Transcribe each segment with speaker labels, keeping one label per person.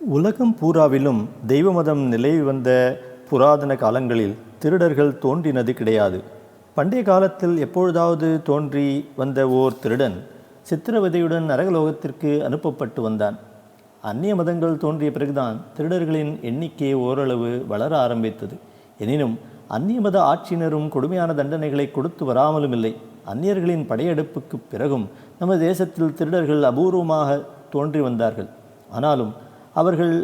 Speaker 1: உலகம் பூராவிலும் தெய்வ மதம் நிலவி வந்த புராதன காலங்களில் திருடர்கள் தோன்றினது கிடையாது. பண்டைய காலத்தில் எப்பொழுதாவது தோன்றி வந்த ஓர் திருடன் சித்திரவதையுடன் நரகலோகத்திற்கு அனுப்பப்பட்டு வந்தான். அந்நிய மதங்கள் தோன்றிய பிறகுதான் திருடர்களின் எண்ணிக்கை ஓரளவு வளர ஆரம்பித்தது. எனினும் அந்நிய மத ஆட்சியினரும் கொடுமையான தண்டனைகளை கொடுத்து வராமலும் இல்லை. அந்நியர்களின் படையெடுப்புக்கு பிறகும் நமது தேசத்தில் திருடர்கள் அபூர்வமாக தோன்றி வந்தார்கள். ஆனாலும் அவர்கள்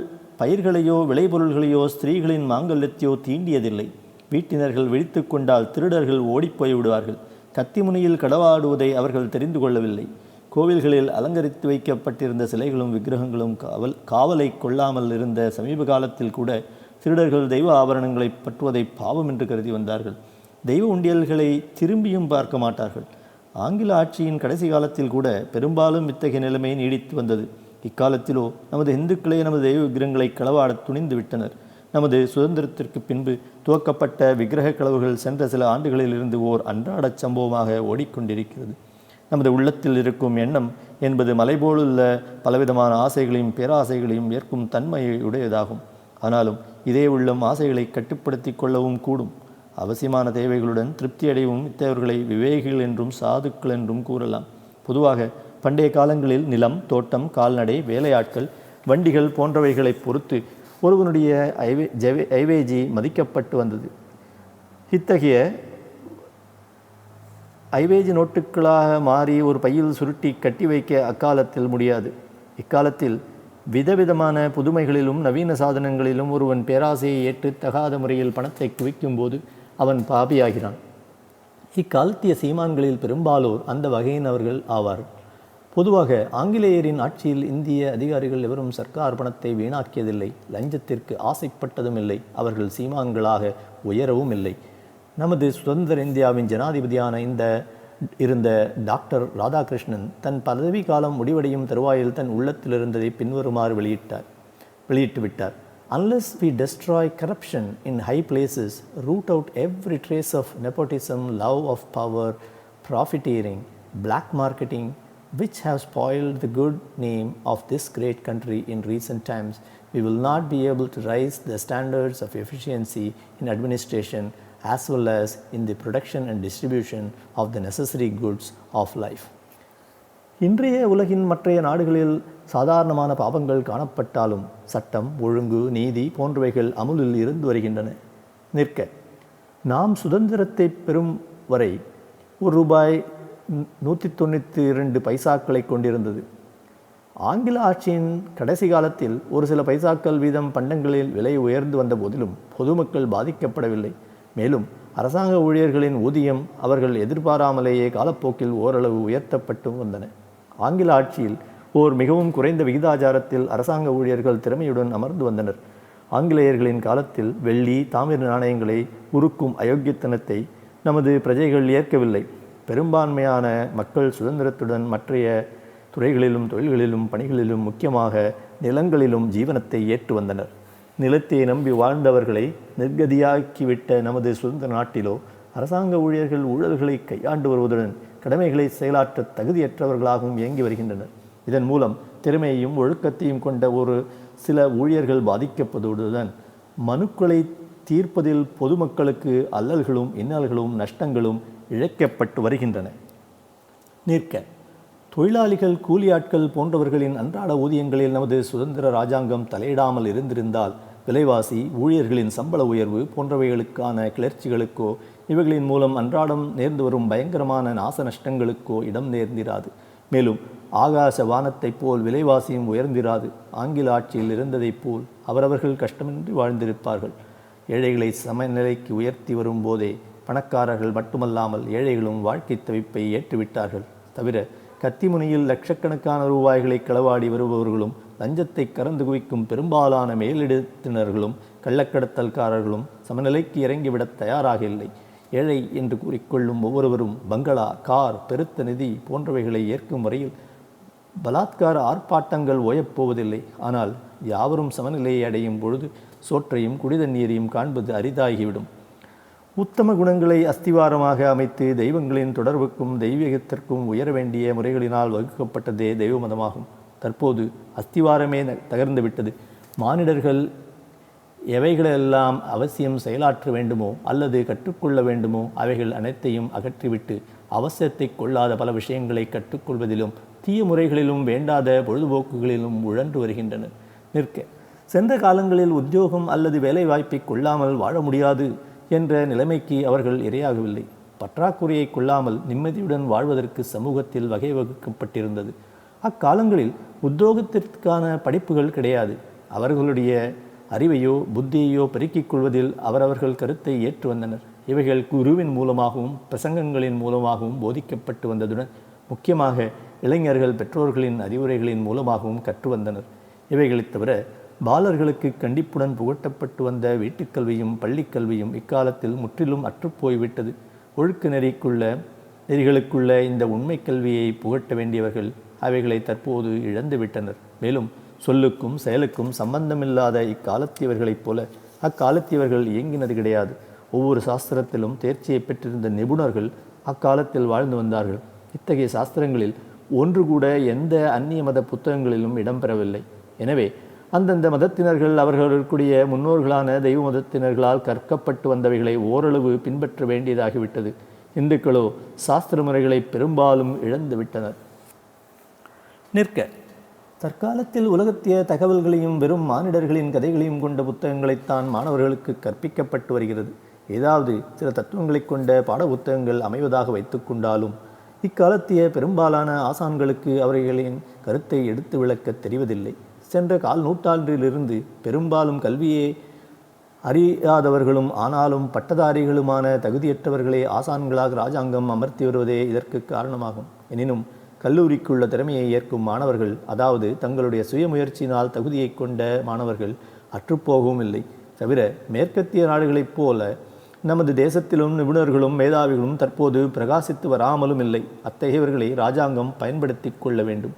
Speaker 1: பயிர்களையோ விளைபொருள்களையோ ஸ்திரீகளின் மாங்கல்யத்தையோ தீண்டியதில்லை. வீட்டினர்கள் விழித்து கொண்டால் திருடர்கள் ஓடிப்போய் விடுவார்கள். கத்திமுனையில் களவாடுவதை அவர்கள் தெரிந்து கொள்ளவில்லை. கோவில்களில் அலங்கரித்து வைக்கப்பட்டிருந்த சிலைகளும் விக்கிரகங்களும் காவலை கொள்ளாமல் இருந்த சமீப காலத்தில் கூட திருடர்கள் தெய்வ ஆபரணங்களை பற்றுவதை பாவம் என்று கருதி வந்தார்கள். தெய்வ உண்டியல்களை திரும்பியும் பார்க்க மாட்டார்கள். ஆங்கில ஆட்சியின் கடைசி காலத்தில் கூட பெரும்பாலும் இத்தகைய நிலைமை நீடித்து வந்தது. இக்காலத்திலோ நமது இந்துக்களே நமது தெய்வ விக்கிரகங்களை களவாட துணிந்து விட்டனர். நமது சுதந்திரத்திற்கு பின்பு துவக்கப்பட்ட விக்கிரக களவுகள் சென்ற சில ஆண்டுகளிலிருந்து ஓர் அன்றாட சம்பவமாக ஓடிக்கொண்டிருக்கிறது. நமது உள்ளத்தில் இருக்கும் எண்ணம் என்பது மலைபோலுள்ள பலவிதமான ஆசைகளையும் பேராசைகளையும் ஏற்கும் தன்மையை உடையதாகும். ஆனாலும் இதே உள்ளம் ஆசைகளை கட்டுப்படுத்தி கொள்ளவும் கூடும். அவசியமான தேவைகளுடன் திருப்தி அடையவும் இத்தகையவர்களை விவேகிகள் என்றும் சாதுக்கள் என்றும் கூறலாம். பொதுவாக பண்டைய காலங்களில் நிலம், தோட்டம், கால்நடை, வேலையாட்கள், வண்டிகள் போன்றவைகளை பொறுத்து ஒருவனுடைய ஐவேஜி மதிக்கப்பட்டு வந்தது. இத்தகைய ஐவேஜி நோட்டுகளாக மாறி ஒரு பையில் சுருட்டி கட்டி வைக்க அக்காலத்தில் முடியாது. இக்காலத்தில் விதவிதமான புதுமைகளிலும் நவீன சாதனங்களிலும் ஒருவன் பேராசையை ஏற்று தகாத முறையில் பணத்தை குவிக்கும் போது அவன் பாபியாகிறான். இக்காலத்திய சீமான்களில் பெரும்பாலோர் அந்த வகையினவர்கள் ஆவார். பொதுவாக ஆங்கிலேயரின் ஆட்சியில் இந்திய அதிகாரிகள் எவரும் சர்க்கார் பணத்தை வீணாக்கியதில்லை. லஞ்சத்திற்கு ஆசைப்பட்டதும் இல்லை. அவர்கள் சீமான்களாக உயரவும் இல்லை. நமது சுதந்திர இந்தியாவின் ஜனாதிபதியான இருந்த டாக்டர் ராதாகிருஷ்ணன் தன் பதவி காலம் முடிவடையும் தருவாயில் தன் உள்ளத்தில் இருந்ததை பின்வருமாறு வெளியிட்டு விட்டார். Unless we destroy corruption in high places, root out every trace of nepotism, love of power, profiteering, black marketing, which have spoiled the good name of this great country in recent times, we will not be able to raise the standards of efficiency in administration as well as in the production and distribution of the necessary goods of life. இன்றைய உலகின் மற்றைய நாடுகளில் சாதாரணமான பாவங்கள் காணப்பட்டாலும் சட்டம், ஒழுங்கு, நீதி போன்றவைகள் அமுலில் இருந்து வருகின்றன. நிற்க நாம் சுதந்திரத்தை பெறும் வரை ரூபாய் 192 கொண்டிருந்தது. ஆங்கில ஆட்சியின் கடைசி காலத்தில் ஒரு சில பைசாக்கள் வீதம் பண்டங்களில் விலை உயர்ந்து வந்த போதிலும் பொதுமக்கள் பாதிக்கப்படவில்லை. மேலும் அரசாங்க ஊழியர்களின் ஊதியம் அவர்கள் எதிர்பாராமலேயே காலப்போக்கில் ஓரளவு உயர்த்தப்பட்டு வந்தன. ஆங்கில ஆட்சியில் ஓர் மிகவும் குறைந்த விகிதாச்சாரத்தில் அரசாங்க ஊழியர்கள் திறமையுடன் அமர்ந்து வந்தனர். ஆங்கிலேயர்களின் காலத்தில் வெள்ளி, தாமிர நாணயங்களை உருக்கும் அயோக்கியத்தனத்தை நமது பிரஜைகள் ஏற்கவில்லை. பெரும்பான்மையான மக்கள் சுதந்திரத்துடன் மற்றைய துறைகளிலும் தொழில்களிலும் பணிகளிலும் முக்கியமாக நிலங்களிலும் ஜீவனத்தை ஏற்று வந்தனர். நிலத்தை நம்பி வாழ்ந்தவர்களை நிர்கதியாக்கிவிட்ட நமது சுதந்திர நாட்டிலோ அரசாங்க ஊழியர்கள் ஊழல்களை கையாண்டு வருவதுடன் கடமைகளை செயலாற்ற தகுதியற்றவர்களாகவும் இயங்கி வருகின்றனர். இதன் மூலம் திறமையையும் ஒழுக்கத்தையும் கொண்ட ஒரு சில ஊழியர்கள் பாதிக்கப்படுவதுடன் மனுக்களை தீர்ப்பதில் பொதுமக்களுக்கு அல்லல்களும் இன்னல்களும் நஷ்டங்களும் இழைக்கப்பட்டு வருகின்றன. நிற்க தொழிலாளிகள், கூலியாட்கள் போன்றவர்களின் அன்றாட ஊதியங்களில் நமது சுதந்திர இராஜாங்கம் தலையிடாமல் இருந்திருந்தால் விலைவாசி, ஊழியர்களின் சம்பள உயர்வு போன்றவைகளுக்கான கிளர்ச்சிகளுக்கோ இவைகளின் மூலம் அன்றாடம் நேர்ந்து வரும் பயங்கரமான நாச நஷ்டங்களுக்கோ இடம் நேர்ந்திராது. மேலும் ஆகாச வானத்தைப் போல் விலைவாசியும் உயர்ந்திராது. ஆங்கில ஆட்சியில் இருந்ததைப் போல் அவரவர்கள் கஷ்டமின்றி வாழ்ந்திருப்பார்கள். ஏழைகளை சமநிலைக்கு உயர்த்தி வரும் போதே பணக்காரர்கள் மட்டுமல்லாமல் ஏழைகளும் வாழ்க்கை தவிப்பை ஏற்றுவிட்டார்கள். தவிர கத்திமுனையில் லட்சக்கணக்கான ரூபாய்களை களவாடி வருபவர்களும் லஞ்சத்தை கறந்து குவிக்கும் பெரும்பாலான மேலிடத்தினர்களும் கள்ளக்கடத்தல்காரர்களும் சமநிலைக்கு இறங்கிவிட தயாராக இல்லை. ஏழை என்று கூறிக்கொள்ளும் ஒவ்வொருவரும் பங்களா, கார், பெருத்த நிதி போன்றவைகளை ஏற்கும் வரையில் பலாத்கார ஆர்ப்பாட்டங்கள் ஓயப்போவதில்லை. ஆனால் யாவரும் சமநிலையை அடையும் பொழுது சோற்றையும் குடிதண்ணீரையும் காண்பது அரிதாகிவிடும். உத்தம குணங்களை அஸ்திவாரமாக அமைத்து தெய்வங்களின் தொடர்புக்கும் தெய்வீகத்திற்கும் உயர வேண்டிய முறைகளினால் வகுக்கப்பட்டதே தெய்வ மதமாகும். தற்போது அஸ்திவாரமே தகர்ந்து விட்டது. மானிடர்கள் எவைகளெல்லாம் அவசியம் செயலாற்ற வேண்டுமோ அல்லது கற்றுக்கொள்ள வேண்டுமோ அவைகள் அனைத்தையும் அகற்றிவிட்டு அவசியத்தை கொள்ளாத பல விஷயங்களை கற்றுக்கொள்வதிலும் தீய முறைகளிலும் வேண்டாத பொழுதுபோக்குகளிலும் உழன்று வருகின்றனர். சென்ற காலங்களில் உத்தியோகம் அல்லது வேலை வாய்ப்பை கொள்ளாமல் வாழ முடியாது என்ற நிலைமைக்கு அவர்கள் இரையாகவில்லை. பற்றாக்குறையை கொள்ளாமல் நிம்மதியுடன் வாழ்வதற்கு சமூகத்தில் வகை வகுக்கப்பட்டிருந்தது. அக்காலங்களில் உத்தியோகத்திற்கான படிப்புகள் கிடையாது. அவர்களுடைய அறிவையோ புத்தியையோ பெருக்கிக் கொள்வதில் அவரவர்கள் கருத்தை ஏற்று வந்தனர். இவைகள் குருவின் மூலமாகவும் பிரசங்கங்களின் மூலமாகவும் போதிக்கப்பட்டு வந்ததுடன் முக்கியமாக இளைஞர்கள் பெற்றோர்களின் அறிவுரைகளின் மூலமாகவும் கற்று வந்தனர். இவைகளைத் தவிர பாலர்களுக்கு கண்டிப்புடன் புகட்டப்பட்டு வந்த வீட்டுக்கல்வியும் பள்ளிக்கல்வியும் இக்காலத்தில் முற்றிலும் அற்றுப்போய்விட்டது. ஒழுக்க நெறிகளுக்குள்ள இந்த உண்மை கல்வியை புகட்ட வேண்டியவர்கள் அவைகளை தற்போது இழந்துவிட்டனர். மேலும் சொல்லுக்கும் செயலுக்கும் சம்பந்தமில்லாத இக்காலத்தியவர்களைப் போல அக்காலத்தியவர்கள் இயங்கினது கிடையாது. ஒவ்வொரு சாஸ்திரத்திலும் தேர்ச்சியை பெற்றிருந்த நிபுணர்கள் அக்காலத்தில் வாழ்ந்து வந்தார்கள். இத்தகைய சாஸ்திரங்களில் ஒன்று கூட எந்த அந்நிய மத புத்தகங்களிலும் இடம்பெறவில்லை. எனவே அந்தந்த மதத்தினர்கள் அவர்களுடைய முன்னோர்களான தெய்வ மதத்தினர்களால் கற்கப்பட்டு வந்தவைகளை ஓரளவு பின்பற்ற வேண்டியதாகிவிட்டது. இந்துக்களோ சாஸ்திர முறைகளை பெரும்பாலும் இழந்து விட்டனர். தற்காலத்தில் உலகத்திய தகவல்களையும் வெறும் மானிடர்களின் கதைகளையும் கொண்ட புத்தகங்களைத்தான் மாணவர்களுக்கு கற்பிக்கப்பட்டு வருகிறது. ஏதாவது சில தத்துவங்களை கொண்ட பாட புத்தகங்கள் அமைவதாக வைத்து கொண்டாலும் இக்காலத்திய பெரும்பாலான ஆசான்களுக்கு அவர்களின் கருத்தை எடுத்து விளக்க தெரிவதில்லை. சென்ற கால் நூற்றாண்டிலிருந்து பெரும்பாலும் கல்வியே அறியாதவர்களும் ஆனாலும் பட்டதாரிகளுமான தகுதியற்றவர்களே ஆசான்களாக இராஜாங்கம் அமர்த்தி வருவதே இதற்கு காரணமாகும். எனினும் கல்லூரிக்குள்ள திறமையை ஏற்கும் மாணவர்கள், அதாவது தங்களுடைய சுயமுயற்சியினால் தகுதியை கொண்ட மாணவர்கள் அற்றுப்போகவும் இல்லை. தவிர மேற்கத்திய நாடுகளைப் போல நமது தேசத்திலும் நிபுணர்களும் மேதாவிகளும் தற்போது பிரகாசித்து வராமலும் இல்லை. அத்தகையவர்களை இராஜாங்கம் பயன்படுத்தி கொள்ள வேண்டும்.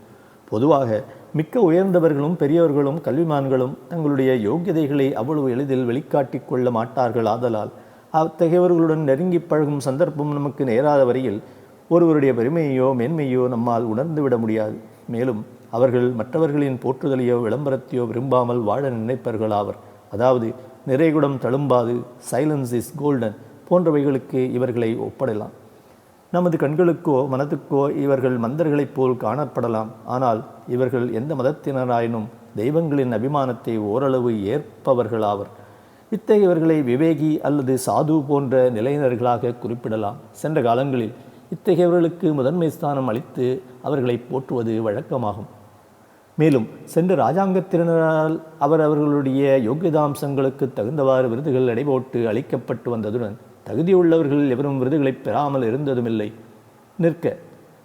Speaker 1: பொதுவாக மிக்க உயர்ந்தவர்களும் பெரியவர்களும் கல்விமான்களும் தங்களுடைய யோக்கியதைகளை அவ்வளவு எளிதில் வெளிக்காட்டி கொள்ள மாட்டார்கள். ஆதலால் அத்தகையவர்களுடன் நெருங்கி பழகும் சந்தர்ப்பம் நமக்கு நேராத வரையில் ஒருவருடைய பெருமையோ மேன்மையோ நம்மால் உணர்ந்துவிட முடியாது. மேலும் அவர்கள் மற்றவர்களின் போற்றுதலையோ விளம்பரத்தையோ விரும்பாமல் வாழ நினைப்பவர்களாவர். அதாவது நிறைகுடம் தழும்பாது, சைலன்ஸ் இஸ் கோல்டன் போன்றவைகளுக்கு இவர்களை ஒப்படலாம். நமது கண்களுக்கோ மனதுக்கோ இவர்கள் மந்தர்களைப் போல் காணப்படலாம். ஆனால் இவர்கள் எந்த மதத்தினராயினும் தெய்வங்களின் அபிமானத்தை ஓரளவு ஏற்பவர்களாவர். இத்தகையவர்களை விவேகி அல்லது சாது போன்ற நிலையினர்களாக குறிப்பிடலாம். சென்ற காலங்களில் இத்தகையவர்களுக்கு முதன்மை ஸ்தானம் அளித்து அவர்களை போற்றுவது வழக்கமாகும். மேலும் சென்ற இராஜாங்கத்தினரால் அவர்களுடைய யோக்கியதாம்சங்களுக்கு தகுந்தவாறு விருதுகள் எடைபோட்டு அளிக்கப்பட்டு வந்ததுடன் தகுதியுள்ளவர்கள் எவரும் விருதுகளை பெறாமல் இருந்ததுமில்லை.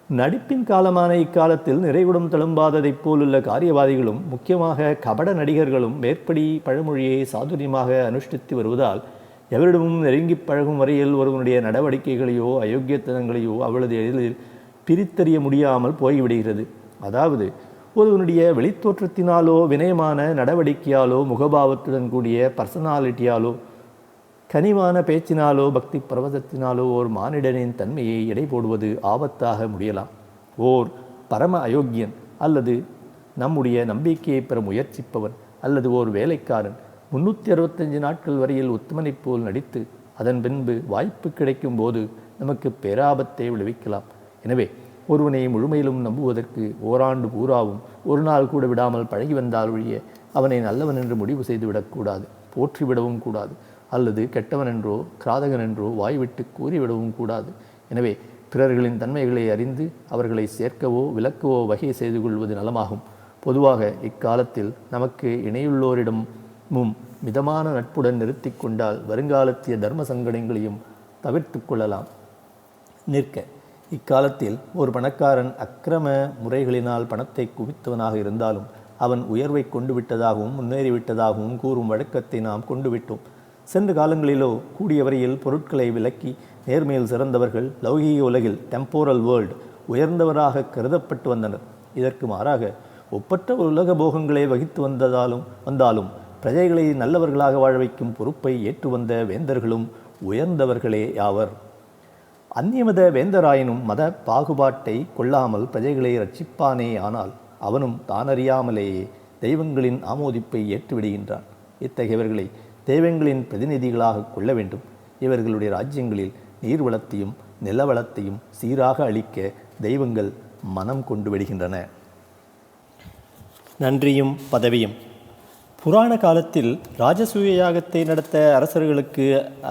Speaker 1: நடிப்பின் காலமான இக்காலத்தில் நிறைகுடம் தழும்பாததைப் போலுள்ள காரியவாதிகளும் முக்கியமாக கபட நடிகர்களும் மேற்படி பழமொழியை சாதுரியமாக அனுஷ்டித்து வருவதால் எவரிடமும் நெருங்கி பழகும் வரையில் ஒருவனுடைய நடவடிக்கைகளையோ அயோக்கியத்தனங்களையோ அவ்வளவு எளிதில் பிரித்தறிய முடியாமல் போய்விடுகிறது. அதாவது ஒருவனுடைய வெளித்தோற்றத்தினாலோ வினயமான நடவடிக்கையாலோ முகபாவத்துடன் கூடிய பர்சனாலிட்டியாலோ கனிவான பேச்சினாலோ பக்தி பிரவசத்தினாலோ ஓர் மானிடனின் தன்மையை எடை போடுவது ஆபத்தாக முடியலாம். ஓர் பரம அயோக்கியன் அல்லது நம்முடைய நம்பிக்கையை பெற முயற்சிப்பவன் அல்லது ஓர் வேலைக்காரன் 365 நாட்கள் வரையில் உத்தமனைப் போல் நடித்து அதன் பின்பு வாய்ப்பு கிடைக்கும் போது நமக்கு பேராபத்தை விளைவிக்கலாம். எனவே ஒருவனை முழுமையிலும் நம்புவதற்கு ஓராண்டு பூராவும் ஒரு நாள் கூட விடாமல் பழகி வந்தால் ஒழிய அவனை நல்லவன் என்று முடிவு செய்துவிடக்கூடாது, போற்றிவிடவும் கூடாது, அல்லது கெட்டவன் என்றோ கிராதகன் என்றோ வாய்விட்டு கூறிவிடவும் கூடாது. எனவே பிறர்களின் தன்மைகளை அறிந்து அவர்களை சேர்க்கவோ விலக்கவோ வகை செய்து கொள்வது நலமாகும். பொதுவாக இக்காலத்தில் நமக்கு இணையுள்ளோரிடமும் மிதமான நட்புடன் நிறுத்தி கொண்டால் வருங்காலத்திய தர்ம சங்கடங்களையும் தவிர்த்து கொள்ளலாம். இக்காலத்தில் ஒரு பணக்காரன் அக்கிரம முறைகளினால் பணத்தை குவித்தவனாக இருந்தாலும் அவன் உயர்வை கொண்டு விட்டதாகவும் முன்னேறிவிட்டதாகவும் கூறும் வழக்கத்தை நாம் கொண்டு விட்டோம். சென்ற காலங்களிலோ கூடிய வரையில் பொருட்களை விலக்கி நேர்மையில் சிறந்தவர்கள் லௌகீக உலகில் டெம்போரல் வேர்ல்டு உயர்ந்தவராக கருதப்பட்டு வந்தனர். இதற்கு மாறாக ஒப்பற்ற உலக போகங்களை வகித்து வந்தாலும் பிரஜைகளை நல்லவர்களாக வாழ வைக்கும் பொறுப்பை ஏற்று வந்த வேந்தர்களும் உயர்ந்தவர்களே ஆவர். அந்நியமத வேந்தராயினும் மத பாகுபாட்டை கொள்ளாமல் பிரஜைகளை ரட்சிப்பானே ஆனால் அவனும் தானறியாமலேயே தெய்வங்களின் ஆமோதிப்பை ஏற்றுவிடுகின்றான். இத்தகையவர்களை தெய்வங்களின் பிரதிநிதிகளாக கொள்ள வேண்டும். இவர்களுடைய ராஜ்யங்களில் நீர்வளத்தையும் நிலவளத்தையும் சீராக அளிக்க தெய்வங்கள் மனம் கொண்டு விடுகின்றன. நன்றியும் பதவியும். புராண காலத்தில் ராஜசூய யாகத்தை நடத்த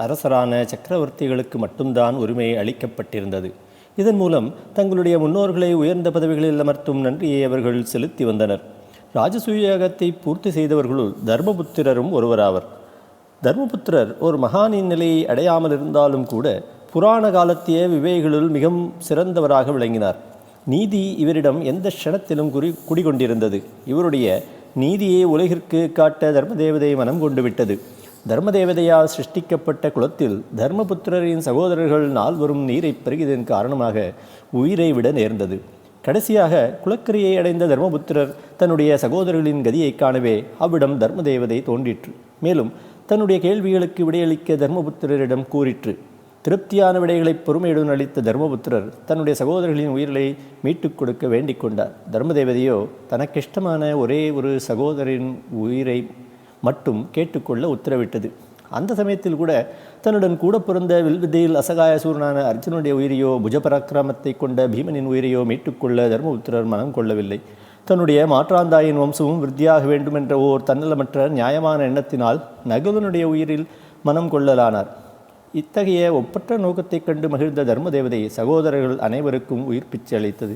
Speaker 1: அரசரான சக்கரவர்த்திகளுக்கு மட்டும்தான் உரிமை அளிக்கப்பட்டிருந்தது. இதன் மூலம் தங்களுடைய முன்னோர்களை உயர்ந்த பதவிகளில் அமர்த்தும் நன்றியை அவர்கள் செலுத்தி வந்தனர். ராஜசூய யாகத்தை பூர்த்தி செய்தவர்களுள் தர்மபுத்திரரும் ஒருவராவர். தர்மபுத்திரர் ஒரு மகானின் நிலையை அடையாமல் இருந்தாலும் கூட புராண காலத்திய விவேகிகளுள் மிகவும் சிறந்தவராக விளங்கினார். நீதி இவரிடம் எந்த க்ஷணத்திலும் குடிகொண்டிருந்தது. இவருடைய நீதியை உலகிற்கு காட்ட தர்மதேவதை மனம் கொண்டு விட்டது. தர்மதேவதையால் சிருஷ்டிக்கப்பட்ட குலத்தில் தர்மபுத்திரரின் சகோதரர்கள் நால்வரும் நீரை பெருகியதன் காரணமாக உயிரை விட நேர்ந்தது. கடைசியாக குலக்கரியை அடைந்த தர்மபுத்திரர் தன்னுடைய சகோதரர்களின் கதியை காணவே அவ்விடம் தர்மதேவதை தோன்றிற்று. மேலும் தன்னுடைய கேள்விகளுக்கு விடையளிக்க தர்மபுத்திரரிடம் கூறிற்று. திருப்தியான விடைகளை பொறுமையுடன் அளித்த தர்மபுத்திரர் தன்னுடைய சகோதரர்களின் உயிர்களை மீட்டுக் கொடுக்க வேண்டிக் கொண்டார். தர்மதேவதையோ தனக்கிஷ்டமான ஒரே ஒரு சகோதரின் உயிரை மட்டும் கேட்டுக்கொள்ள உத்தரவிட்டது. அந்த சமயத்தில் கூட தன்னுடன் கூட பிறந்த வில்வித்தையில் அசகாயசூரனான அர்ஜுனுடைய உயிரையோ புஜபராக்கிரமத்தை கொண்ட பீமனின் உயிரையோ மீட்டுக்கொள்ள தர்மபுத்திரர் மனம் கொள்ளவில்லை. தன்னுடைய மாற்றாந்தாயின் வம்சமும் விருத்தியாக வேண்டுமென்ற ஓர் தன்னலமற்ற நியாயமான எண்ணத்தினால் நகுலனுடைய உயிரில் மனம் கொள்ளலானார். இத்தகைய ஒப்பற்ற நோக்கத்தைக் கண்டு மகிழ்ந்த தர்மதேவதை சகோதரர்கள் அனைவருக்கும் உயிர் பிச்சை அளித்தது.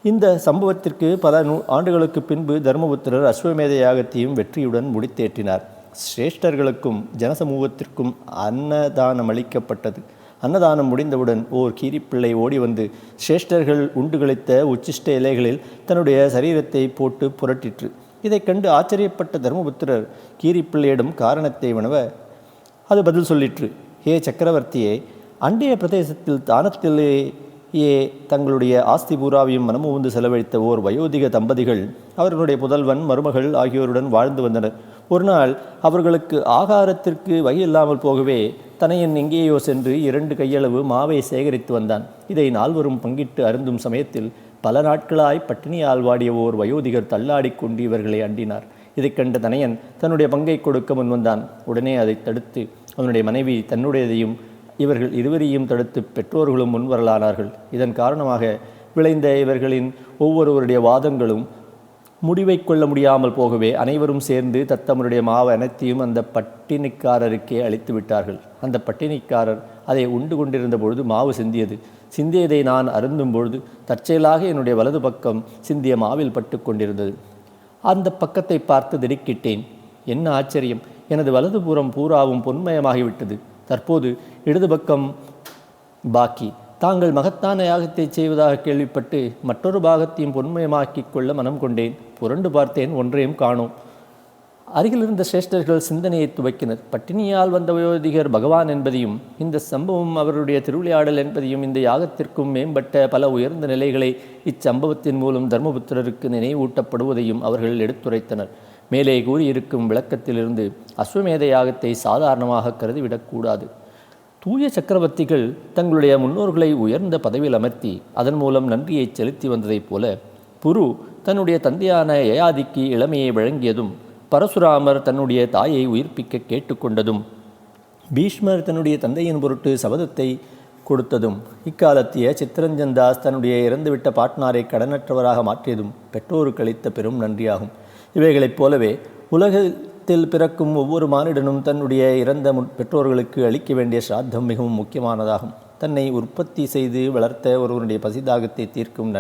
Speaker 1: இந்த சம்பவத்திற்கு பல ஆண்டுகளுக்கு பின்பு தர்மபுத்திரர் அஸ்வமேத யாகத்தையும் வெற்றியுடன் முடித்தேற்றினார். சிரேஷ்டர்களுக்கும் ஜனசமூகத்திற்கும் அன்னதானம் அளிக்கப்பட்டது. அன்னதானம் முடிந்தவுடன் ஓர் கீரிப்பிள்ளை ஓடி வந்து சிரேஷ்டர்கள் உண்டு கழித்த உச்சிஷ்ட இலைகளில் தன்னுடைய சரீரத்தை போட்டு புரட்டிற்று. இதை கண்டு ஆச்சரியப்பட்ட தர்மபுத்திரர் கீரிப்பிள்ளையிடம் காரணத்தை வினவ அது பதில் சொல்லிற்று. ஹே சக்கரவர்த்தியே, அண்டைய பிரதேசத்தில் தானத்திலேயே தங்களுடைய ஆஸ்தி பூராவையும் மனமுந்து செலவழித்த ஓர் வயோதிக தம்பதிகள் அவர்களுடைய புதல்வன் மருமகள் ஆகியோருடன் வாழ்ந்து வந்தனர். ஒரு நாள் அவர்களுக்கு ஆகாரத்திற்கு வகையில்லாமல் போகவே தனையன் எங்கேயோ சென்று 2 கையளவு மாவை சேகரித்து வந்தான். இதை நால்வரும் பங்கிட்டு அருந்தும் சமயத்தில் பல நாட்களாய் பட்டினியால் வாடிய ஓர் வயோதிகர் தள்ளாடி கொண்டு இவர்களை அண்டினார். இதை கண்ட தனையன் தன்னுடைய பங்கை கொடுக்க முன்வந்தான். உடனே அதை தடுத்து அவனுடைய மனைவி தன்னுடையதையும் இவர்கள் இருவரையும் தடுத்து பெற்றோர்களும் முன்வரலானார்கள். இதன் காரணமாக விளைந்த இவர்களின் ஒவ்வொருவருடைய வாதங்களும் முடிவை கொள்ள முடியாமல் போகவே அனைவரும் சேர்ந்து தத்தமனுடைய மாவு அனைத்தையும் அந்த பட்டினிக்காரருக்கே அளித்து விட்டார்கள். அந்த பட்டினிக்காரர் அதை உண்டு கொண்டிருந்த பொழுது மாவு சிந்தியது. சிந்தியதை நான் அருந்தும் பொழுது தற்செயலாக என்னுடைய வலது பக்கம் சிந்திய மாவில் பட்டு கொண்டிருந்தது. அந்த பக்கத்தை பார்த்து திடுக்கிட்டேன். என்ன ஆச்சரியம்! எனது வலதுபுறம் பூராவும் பொன்மயமாகிவிட்டது. தற்போது இடது பக்கம் பாக்கி. தாங்கள் மகத்தான யாகத்தை செய்வதாக கேள்விப்பட்டு மற்றொரு பாகத்தையும் பொன்மயமாக்கிக் கொள்ள மனம் கொண்டேன். புரண்டு பார்த்தேன், ஒன்றையும் காணோம். அருகிலிருந்த சிரேஷ்டர்கள் சிந்தனையை துவக்கினர். பட்டினியால் வந்த வயோதிகர் பகவான் என்பதையும் இந்த சம்பவம் அவருடைய திருவிளையாடல் என்பதையும் இந்த யாகத்திற்கும் மேம்பட்ட பல உயர்ந்த நிலைகளை இச்சம்பவத்தின் மூலம் தர்மபுத்திரருக்கு நினைவூட்டப்படுவதையும் அவர்கள் எடுத்துரைத்தனர். மேலே கூறியிருக்கும் விளக்கத்திலிருந்து அஸ்வமேத யாகத்தை சாதாரணமாக கருதிவிடக்கூடாது. தூய சக்கரவர்த்திகள் தங்களுடைய முன்னோர்களை உயர்ந்த பதவியில் அமர்த்தி அதன் மூலம் நன்றியை செலுத்தி வந்ததைப் போல புரு தன்னுடைய தந்தையான யயாதிக்கு இளமையை வழங்கியதும், பரசுராமர் தன்னுடைய தாயை உயிர்ப்பிக்க கேட்டுக்கொண்டதும், பீஷ்மர் தன்னுடைய தந்தையின் பொருட்டு சபதத்தை கொடுத்ததும், இக்காலத்திய சித்தரஞ்சன் தாஸ் தன்னுடைய இறந்துவிட்ட பாட்னாரை கடனற்றவராக மாற்றியதும் பெற்றோருக்கு அளித்த பெரும் நன்றியாகும். இவைகளைப் போலவே உலகத்தில் பிறக்கும் ஒவ்வொரு மானிடனும் தன்னுடைய இறந்த பெற்றோர்களுக்கு அளிக்க வேண்டிய ஸ்ராத்தம் மிகவும் முக்கியமானதாகும். தன்னை உற்பத்தி செய்து வளர்த்த ஒருவனுடைய பசிதாகத்தை தீர்க்கும்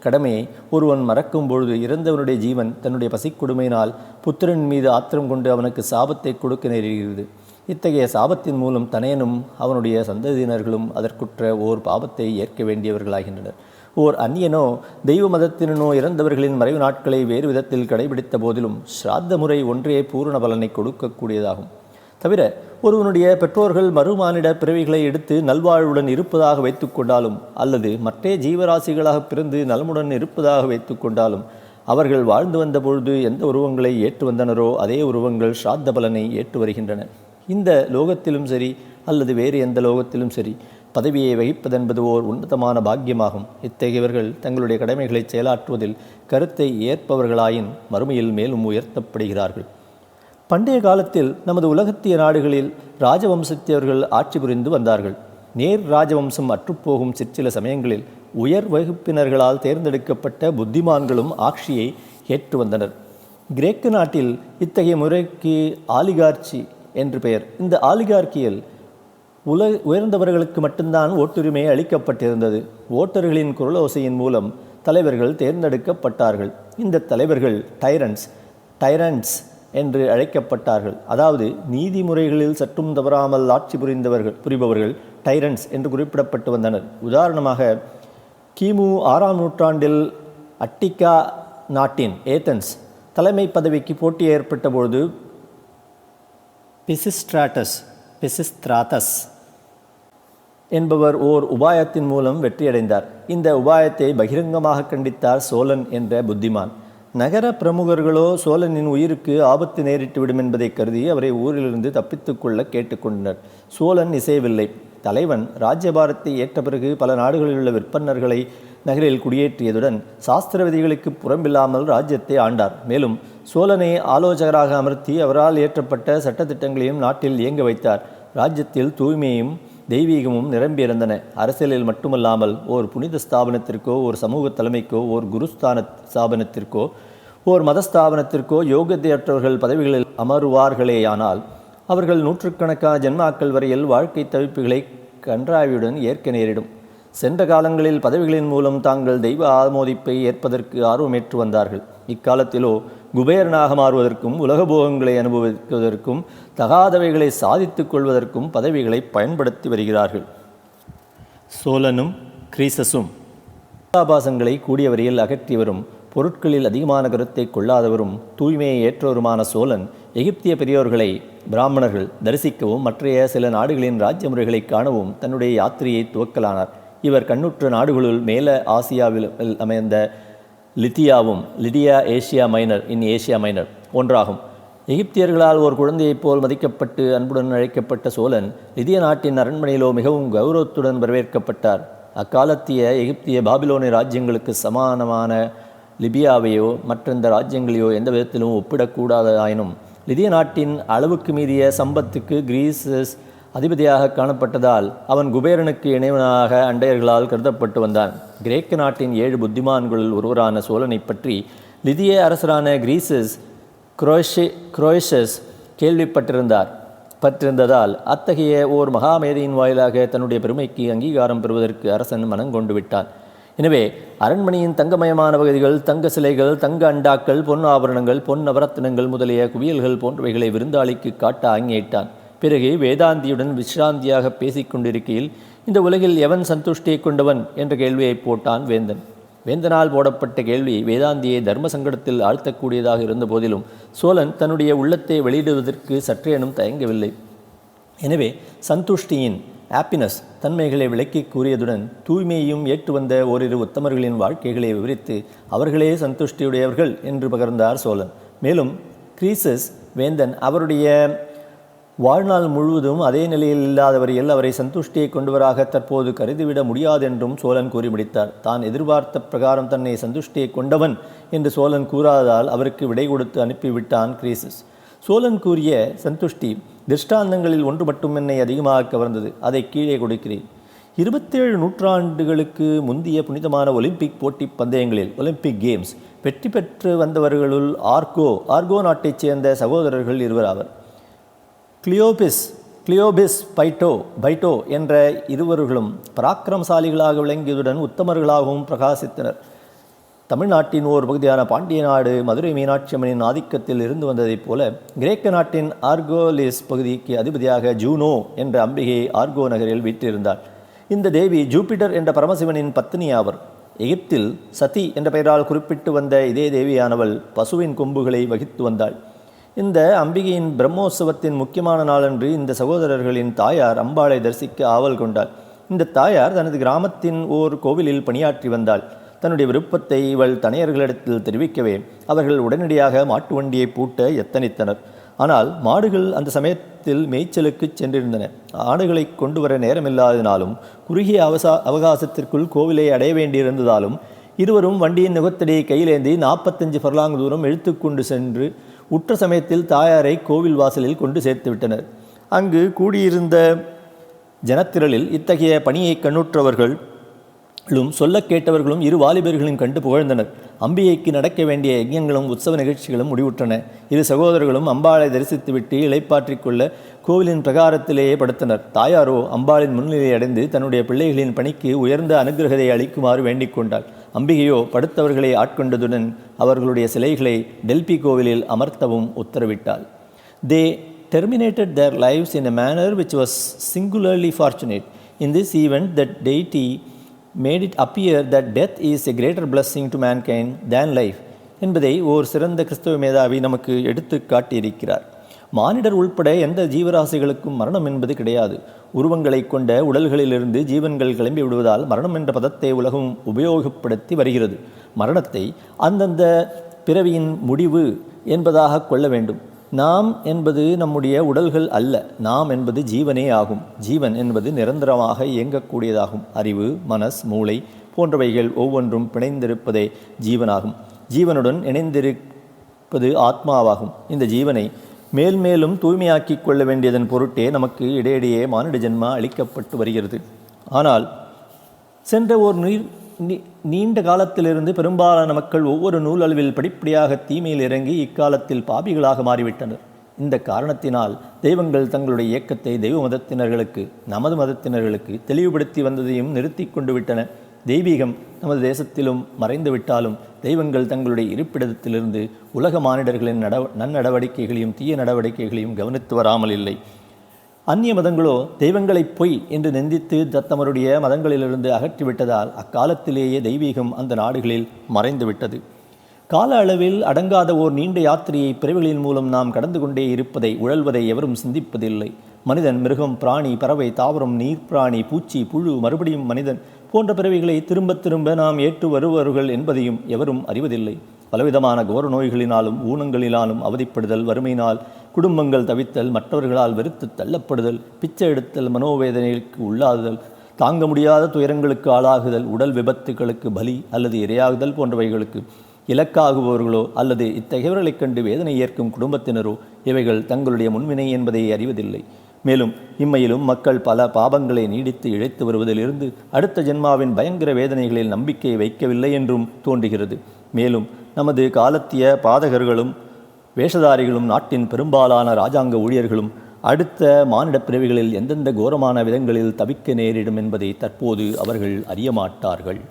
Speaker 1: கடமையை ஒருவன் மறக்கும் பொழுது இறந்தவனுடைய ஜீவன் தன்னுடைய பசிக்கொடுமையினால் புத்திரன் மீது ஆத்திரம் கொண்டு அவனுக்கு சாபத்தை கொடுக்க நேரிடுகிறது. இத்தகைய சாபத்தின் மூலம் தனையனும் அவனுடைய சந்ததியினர்களும் அதற்குற்ற ஓர் பாவத்தை ஏற்க வேண்டியவர்களாகின்றனர். ஓர் அந்நியனோ தெய்வ மதத்தினோ இறந்தவர்களின் மறைவு நாட்களை வேறு விதத்தில் கடைபிடித்த போதிலும் ஸ்ராத்த முறை ஒன்றே பூரண பலனை கொடுக்கக்கூடியதாகும். தவிர ஒருவனுடைய பெற்றோர்கள் மறுமானிட பிறவிகளை எடுத்து நல்வாழ்வுடன் இருப்பதாக வைத்து கொண்டாலும் அல்லது மற்ற ஜீவராசிகளாக பிறந்து நலமுடன் இருப்பதாக வைத்து கொண்டாலும் அவர்கள் வாழ்ந்து வந்த பொழுது எந்த உருவங்களை ஏற்று வந்தனரோ அதே உருவங்கள் ஸ்ராத்த பலனை ஏற்று வருகின்றன. இந்த லோகத்திலும் சரி அல்லது வேறு எந்த லோகத்திலும் சரி பதவியை வகிப்பதென்பது ஓர் உன்னதமான பாக்கியமாகும். இத்தகையவர்கள் தங்களுடைய கடமைகளை செயலாற்றுவதில் கருத்தை ஏற்பவர்களாயின் மறுமையில் மேலும் உயர்த்தப்படுகிறார்கள். பண்டைய காலத்தில் நமது உலகத்திய நாடுகளில் ராஜவம்சத்தியவர்கள் ஆட்சி புரிந்து வந்தார்கள். நேர் ராஜவம்சம் அற்றுப்போகும் சிற்சில சமயங்களில் உயர் வகுப்பினர்களால் தேர்ந்தெடுக்கப்பட்ட புத்திமான்களும் ஆட்சியை ஏற்று வந்தனர். கிரேக்க நாட்டில் இத்தகைய முறைக்கு ஆலிகார்ச்சி என்று பெயர். இந்த ஆலிகார்க்கியில் உயர்ந்தவர்களுக்கு மட்டும்தான் ஓட்டுரிமை அளிக்கப்பட்டிருந்தது. ஓட்டர்களின் குரலோசையின் மூலம் தலைவர்கள் தேர்ந்தெடுக்கப்பட்டார்கள். இந்த தலைவர்கள் டைரன்ட்ஸ் என்று அழைக்கப்பட்டார்கள். அதாவது நீதிமுறைகளில் சற்றும் தவறாமல் ஆட்சி புரிபவர்கள் டைரன்ட்ஸ் என்று குறிப்பிடப்பட்டு வந்தனர். உதாரணமாக கிமு 6ஆம் நூற்றாண்டில் அட்டிகா நாட்டின் ஏதென்ஸ் தலைமை பதவிக்கு போட்டி ஏற்பட்ட பொழுது பிசிஸ்திராத்தஸ் என்பவர் ஓர் உபாயத்தின் மூலம் வெற்றியடைந்தார். இந்த உபாயத்தை பகிரங்கமாக கண்டித்தார் சோழன் என்ற புத்திமான். நகர பிரமுகர்களோ சோழனின் உயிருக்கு ஆபத்து நேரிட்டுவிடும் என்பதை கருதி அவரை ஊரிலிருந்து தப்பித்துக் கொள்ள கேட்டுக்கொண்டனர். சோழன் இசையவில்லை. தலைவன் ராஜ்யபாரத்தை ஏற்ற பிறகு பல நாடுகளில் உள்ள விற்பன்னர்களை நகரில் குடியேற்றியதுடன் சாஸ்திர விதிகளுக்கு புறம்பில்லாமல் ராஜ்யத்தை ஆண்டார். மேலும் சோழனை ஆலோசகராக அமர்த்தி அவரால் இயற்றப்பட்ட சட்டத்திட்டங்களையும் நாட்டில் இயங்க வைத்தார். ராஜ்யத்தில் தூய்மையும் தெய்வீகமும் நிரம்பியிருந்தன. அரசியலில் மட்டுமல்லாமல் ஓர் புனித ஸ்தாபனத்திற்கோ, ஓர் சமூக தலைமைக்கோ, ஓர் குருஸ்தான ஸ்தாபனத்திற்கோ, ஓர் மதஸ்தாபனத்திற்கோ யோகத்தையற்றவர்கள் பதவிகளில் அமருவார்களேயானால் அவர்கள் நூற்றுக்கணக்கான ஜென்மாக்கள் வரையில் வாழ்க்கை தவிப்புகளை கன்றாவியுடன் ஏற்க நேரிடும். சென்ற காலங்களில் பதவிகளின் மூலம் தாங்கள் தெய்வ ஆமோதிப்பை ஏற்பதற்கு ஆர்வமேற்று வந்தார்கள். இக்காலத்திலோ குபேரனாக மாறுவதற்கும் உலகபோகங்களை அனுபவிப்பதற்கும் தகாதவைகளை சாதித்துக் கொள்வதற்கும் பதவிகளை பயன்படுத்தி வருகிறார்கள். சோழனும் கிரீசஸும் ஆபாசங்களை கூடிய வரையில் அகற்றியவரும் பொருட்களில் அதிகமான கருத்தை கொள்ளாதவரும் தூய்மையை ஏற்றவருமான சோழன் எகிப்திய பெரியோர்களை பிராமணர்கள் தரிசிக்கவும் மற்றைய சில நாடுகளின் ராஜ்ய முறைகளை காணவும் தன்னுடைய யாத்திரையை துவக்கலானார். இவர் கண்ணுற்ற நாடுகளுள் மேல ஆசியாவில் அமைந்த லிடியா ஏசியா மைனர் ஒன்றாகும். எகிப்தியர்களால் ஒரு குழந்தையைப் போல் மதிக்கப்பட்டு அன்புடன் அழைக்கப்பட்ட சோழன் லிதிய நாட்டின் அரண்மனையிலோ மிகவும் கௌரவத்துடன் வரவேற்கப்பட்டார். அக்காலத்திய எகிப்திய பாபிலோனிய ராஜ்யங்களுக்கு சமானமான லிபியாவையோ மற்றெந்த ராஜ்யங்களையோ எந்த விதத்திலும் ஒப்பிடக்கூடாதாயினும் லிதிய நாட்டின் அளவுக்கு மீறிய சம்பத்துக்கு கிரீசஸ் அதிபதியாக காணப்பட்டதால் அவன் குபேரனுக்கு இணைவனாக அண்டையர்களால் கருதப்பட்டு வந்தான். கிரேக்க நாட்டின் 7 புத்திமான்களில் ஒருவரான சோழனை பற்றி லிதிய அரசரான கிரீசஸ் குரோஷஸ் கேள்விப்பட்டிருந்ததால் அத்தகைய ஓர் மகாமேதையின் வாயிலாக தன்னுடைய பெருமைக்கு அங்கீகாரம் பெறுவதற்கு அரசன் மனங்கொண்டு விட்டான். எனவே அரண்மனையின் தங்கமயமான பகுதிகள், தங்க சிலைகள், தங்க அண்டாக்கள், பொன் ஆபரணங்கள், பொன் நவரத்தினங்கள் முதலிய குவியல்கள் போன்றவைகளை விருந்தாளிக்கு காட்ட ஆங்கியிட்டான். பிறகு வேதாந்தியுடன் விஸ்ராந்தியாக பேசிக்கொண்டிருக்கையில் இந்த உலகில் எவன் சந்துஷ்டியை கொண்டவன் என்ற கேள்வியை போட்டான் வேந்தன். வேந்தனால் போடப்பட்ட கேள்வி வேதாந்தியை தர்ம சங்கடத்தில் ஆழ்த்தக்கூடியதாக இருந்த போதிலும் சோழன் தன்னுடைய உள்ளத்தை வெளியிடுவதற்கு சற்றேனும் தயங்கவில்லை. எனவே சந்துஷ்டியின் ஹாப்பினஸ் தன்மைகளை விளக்கி கூறியதுடன் தூய்மையையும் ஏற்று வந்த ஓரிரு உத்தமர்களின் வாழ்க்கைகளை விவரித்து அவர்களே சந்துஷ்டியுடையவர்கள் என்று பகர்ந்தார் சோழன். மேலும் கிரீசஸ் வேந்தன் அவருடைய வாழ்நாள் முழுவதும் அதே நிலையில் இல்லாத வரையில் அவரை சந்துஷ்டியை கொண்டவராக தற்போது கருதிவிட முடியாது என்றும் சோழன் கூறி முடித்தார். தான் எதிர்பார்த்த பிரகாரம் தன்னை சந்துஷ்டியை கொண்டவன் என்று சோழன் கூறாததால் அவருக்கு விடை கொடுத்து அனுப்பிவிட்டான் கிரீசஸ். சோழன் கூறிய சந்துஷ்டி திருஷ்டாந்தங்களில் ஒன்று மட்டும் என்னை அதிகமாக கவர்ந்தது. அதை கீழே கொடுக்கிறேன். 27 நூற்றாண்டுகளுக்கு முந்தைய புனிதமான ஒலிம்பிக் போட்டி பந்தயங்களில் ஒலிம்பிக் கேம்ஸ் வெற்றி பெற்று வந்தவர்களுள் ஆர்கோ நாட்டைச் சேர்ந்த சகோதரர்கள் இருவர் ஆவர். கிளியோபிஸ் பைட்டோ என்ற இருவர்களும் பராக்கிரமசாலிகளாக விளங்கியதுடன் உத்தமர்களாகவும் பிரகாசித்தனர். தமிழ்நாட்டின் ஓர் பகுதியான பாண்டிய நாடு மதுரை மீனாட்சி அம்மனின் ஆதிக்கத்தில் இருந்து வந்ததைப் போல கிரேக்க நாட்டின் ஆர்கோலிஸ் பகுதிக்கு அதிபதியாக ஜூனோ என்ற அம்பிகை ஆர்கோ நகரில் வீற்றிருந்தாள். இந்த தேவி ஜூபிட்டர் என்ற பரமசிவனின் பத்தினி ஆவர். எகிப்தில் சதி என்ற பெயரால் குறிப்பிட்டு வந்த இதே தேவியானவள் பசுவின் கொம்புகளை வகித்து வந்தாள். இந்த அம்பிகையின் பிரம்மோற்சவத்தின் முக்கியமான நாளன்று இந்த சகோதரர்களின் தாயார் அம்பாளை தரிசிக்க ஆவல் கொண்டாள். இந்த தாயார் தனது கிராமத்தின் ஓர் கோவிலில் பணியாற்றி வந்தாள். தன்னுடைய விருப்பத்தை இவள் தனையர்களிடத்தில் தெரிவிக்கவே அவர்கள் உடனடியாக மாட்டு வண்டியை பூட்ட எத்தனித்தனர். ஆனால் மாடுகள் அந்த சமயத்தில் மேய்ச்சலுக்கு சென்றிருந்தன. ஆடுகளை கொண்டு வர நேரமில்லாததினாலும் குறுகிய அவகாசத்திற்குள் கோவிலை அடைய வேண்டியிருந்ததாலும் இருவரும் வண்டியின் நுகத்தடியை கையிலேந்தி 45 ஃபர்லாங் தூரம் இழுத்து கொண்டு சென்று உற்ற சமயத்தில் தாயாரை கோவில் வாசலில் கொண்டு சேர்த்து விட்டனர். அங்கு கூடியிருந்த ஜனத்திரளில் இத்தகைய பணியை கண்ணுற்றவர்களும் சொல்ல கேட்டவர்களும் இரு வாலிபர்களையும் கண்டு புகழ்ந்தனர். அம்பிகைக்கு நடக்க வேண்டிய யஜ்ஞங்களும் உற்சவ நிகழ்ச்சிகளும் முடிவுற்றன. இரு சகோதரர்களும் அம்பாளை தரிசித்துவிட்டு இளைப்பாற்றிக் கொள்ள கோவிலின் பிரகாரத்திலேயே படுத்தனர். தாயாரோ அம்பாளின் முன்னிலையை அடைந்து தன்னுடைய பிள்ளைகளின் பணிக்கு உயர்ந்த அனுகிரகத்தை அளிக்குமாறு வேண்டிக் கொண்டாள். அம்பிகையோ படுத்தவர்களை ஆட்கொண்டதுடன் அவர்களுடைய சிலைகளை டெல்பி கோவிலில் அமர்த்தவும் உத்தரவிட்டாள். They terminated their lives in a manner which was singularly fortunate. In this event, the deity made it appear that death is a greater blessing to mankind than life என்பதை ஓர் சிறந்த கிறிஸ்தவ மேதாவி நமக்கு எடுத்து காட்டியிருக்கிறார். மானிடர் உள்பட எந்த ஜீவராசிகளுக்கும் மரணம் என்பது கிடையாது. உருவங்களை கொண்ட உடல்களிலிருந்து ஜீவன்கள் கிளம்பி விடுவதால் மரணம் என்ற பதத்தை உலகம் உபயோகப்படுத்தி வருகிறது. மரணத்தை அந்தந்த பிறவியின் முடிவு என்பதாக கொள்ள வேண்டும். நாம் என்பது நம்முடைய உடல்கள் அல்ல, நாம் என்பது ஜீவனே ஆகும். ஜீவன் என்பது நிரந்தரமாக இயங்கக்கூடியதாகும். அறிவு, மனஸ், மூளை போன்றவைகள் ஒவ்வொன்றும் பிணைந்திருப்பதே ஜீவனாகும். ஜீவனுடன் இணைந்திருப்பது ஆத்மாவாகும். இந்த ஜீவனை மேல்மேலும் தூய்மையாக்கி கொள்ள வேண்டியதன் பொருட்டே நமக்கு இடையிடையே மானிட ஜென்மா அளிக்கப்பட்டு வருகிறது. ஆனால் சென்ற ஒரு நீண்ட காலத்திலிருந்து பெரும்பாலான மக்கள் ஒவ்வொரு நூல் அளவில் படிப்படியாக தீமையில் இறங்கி இக்காலத்தில் பாபிகளாக மாறிவிட்டனர். இந்த காரணத்தினால் தெய்வங்கள் தங்களுடைய இயக்கத்தை தெய்வ மதத்தினர்களுக்கு, நமது மதத்தினர்களுக்கு தெளிவுபடுத்தி வந்ததையும் நிறுத்தி கொண்டு விட்டன. தெய்வீகம் நமது தேசத்திலும் மறைந்து விட்டாலும் தெய்வங்கள் தங்களுடைய இருப்பிடத்திலிருந்து உலக மானிடர்களின் நன்னடவடிக்கைகளையும் தீய நடவடிக்கைகளையும் கவனித்து வராமல் இல்லை. அந்நிய மதங்களோ தெய்வங்களை பொய் என்று நிந்தித்து தத்தமருடைய மதங்களிலிருந்து அகற்றிவிட்டதால் அக்காலத்திலேயே தெய்வீகம் அந்த நாடுகளில் மறைந்துவிட்டது. கால அளவில் அடங்காத ஓர் நீண்ட யாத்திரையை பிறவிகளின் மூலம் நாம் கடந்து கொண்டே இருப்பதை உழல்வதை எவரும் சிந்திப்பதில்லை. மனிதன், மிருகம், பிராணி, பறவை, தாவரம், நீர்ப்பிராணி, பூச்சி, புழு, மறுபடியும் மனிதன் போன்ற பிறவிகளை திரும்ப திரும்ப நாம் ஏற்று வருவர்கள் என்பதையும் எவரும் அறிவதில்லை. பலவிதமான கோர நோய்களினாலும் ஊனங்களினாலும் அவதிப்படுதல், வறுமையினால் குடும்பங்கள் தவித்தல், மற்றவர்களால் வெறுத்து தள்ளப்படுதல், பிச்சை எடுத்தல், மனோவேதனைக்கு உள்ளாதல், தாங்க முடியாத துயரங்களுக்கு ஆளாகுதல், உடல் விபத்துகளுக்கு பலி அல்லது இரையாகுதல் போன்றவைகளுக்கு இலக்காகுபவர்களோ அல்லது இத்தகையவர்களைக் கண்டு வேதனை ஏற்கும் குடும்பத்தினரோ இவைகள் தங்களுடைய முன்வினை என்பதை அறிவதில்லை. மேலும் இம்மையிலும் மக்கள் பல பாபங்களை நீடித்து இழைத்து வருவதிலிருந்து அடுத்த ஜென்மாவின் பயங்கர வேதனைகளில் நம்பிக்கை வைக்கவில்லை என்றும் தோன்றுகிறது. மேலும் நமது காலத்திய பாதகர்களும் வேஷதாரிகளும் நாட்டின் பெரும்பாலான இராஜாங்க ஊழியர்களும் அடுத்த மானிட பிறவிகளில் எந்தெந்த கோரமான விதங்களில் தவிக்க நேரிடும் என்பதை தற்போது அவர்கள் அறியமாட்டார்கள்.